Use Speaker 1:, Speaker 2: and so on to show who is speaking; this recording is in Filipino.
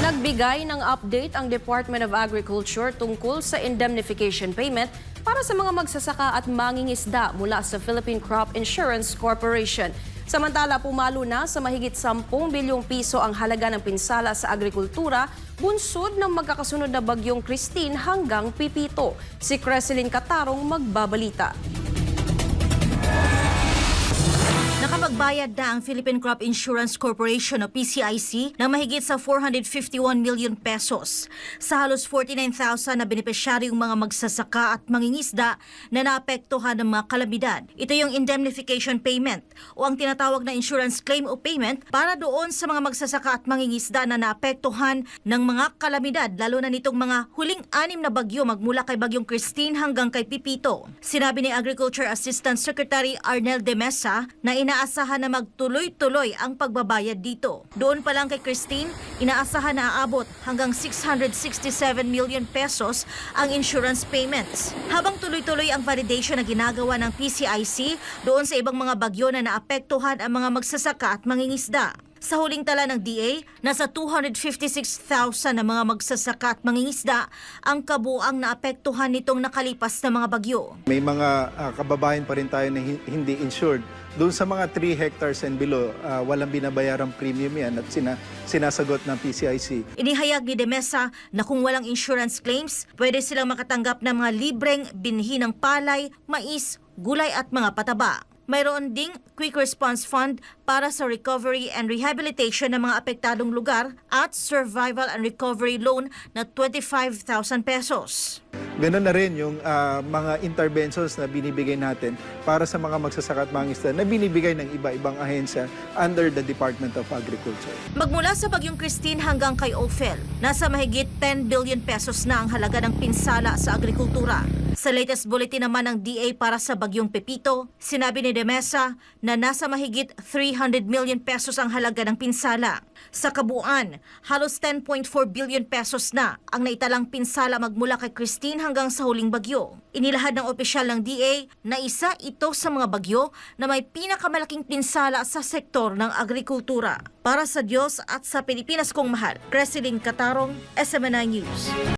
Speaker 1: Nagbigay ng update ang Department of Agriculture tungkol sa indemnification payment para sa mga magsasaka at mangingisda mula sa Philippine Crop Insurance Corporation. Samantala, pumalo na sa mahigit 10 bilyong piso ang halaga ng pinsala sa agrikultura, bunsod ng magkakasunod na bagyong Christine hanggang Pipito. Si Creseline Catarong magbabalita.
Speaker 2: Nakapagbayad na ang Philippine Crop Insurance Corporation o PCIC ng mahigit sa 451 million pesos sa halos 49,000 na benepisyaryong mga magsasaka at mangingisda na naapektuhan ng mga kalamidad. Ito yung indemnification payment o ang tinatawag na insurance claim o payment para doon sa mga magsasaka at mangingisda na naapektuhan ng mga kalamidad, lalo na nitong mga huling 6 na bagyo magmula kay bagyong Christine hanggang kay Pipito. Sinabi ni Agriculture Assistant Secretary Arnel de Mesa na inaasahan na magtuloy-tuloy ang pagbabayad dito. Doon pa lang kay Christine, inaasahan na aabot hanggang 667 million pesos ang insurance payments. Habang tuloy-tuloy ang validation na ginagawa ng PCIC doon sa ibang mga bagyo na naapektuhan ang mga magsasaka at mangingisda. Sa huling tala ng DA, nasa 256,000 na mga magsasaka at mangingisda ang kabuang naapektuhan nitong nakalipas na mga bagyo.
Speaker 3: May mga kababayan pa rin tayo na hindi insured. Doon sa mga 3 hectares and below, walang binabayarang premium yan at sinasagot ng PCIC.
Speaker 2: Inihayag ni De Mesa na kung walang insurance claims, pwede silang makatanggap ng mga libreng binhi ng palay, mais, gulay at mga pataba. Mayroon ding Quick Response Fund para sa recovery and rehabilitation ng mga apektadong lugar at Survival and Recovery Loan na 25,000 pesos.
Speaker 3: Ganun na rin yung mga interventions na binibigay natin para sa mga magsasaka at mangingisda na binibigay ng iba-ibang ahensya under the Department of Agriculture.
Speaker 2: Magmula sa bagyong Christine hanggang kay Ophel, nasa mahigit 10 billion pesos na ang halaga ng pinsala sa agrikultura. Sa latest bulletin naman ng DA para sa bagyong Pepito, sinabi ni De Mesa na nasa mahigit 300 million pesos ang halaga ng pinsala. Sa kabuuan, halos 10.4 billion pesos na ang naitalang pinsala magmula kay Christine hanggang sa huling bagyo. Inilahad ng opisyal ng DA na isa ito sa mga bagyo na may pinakamalaking pinsala sa sektor ng agrikultura. Para sa Diyos at sa Pilipinas kong mahal, Creseline Catarong, SMNI News.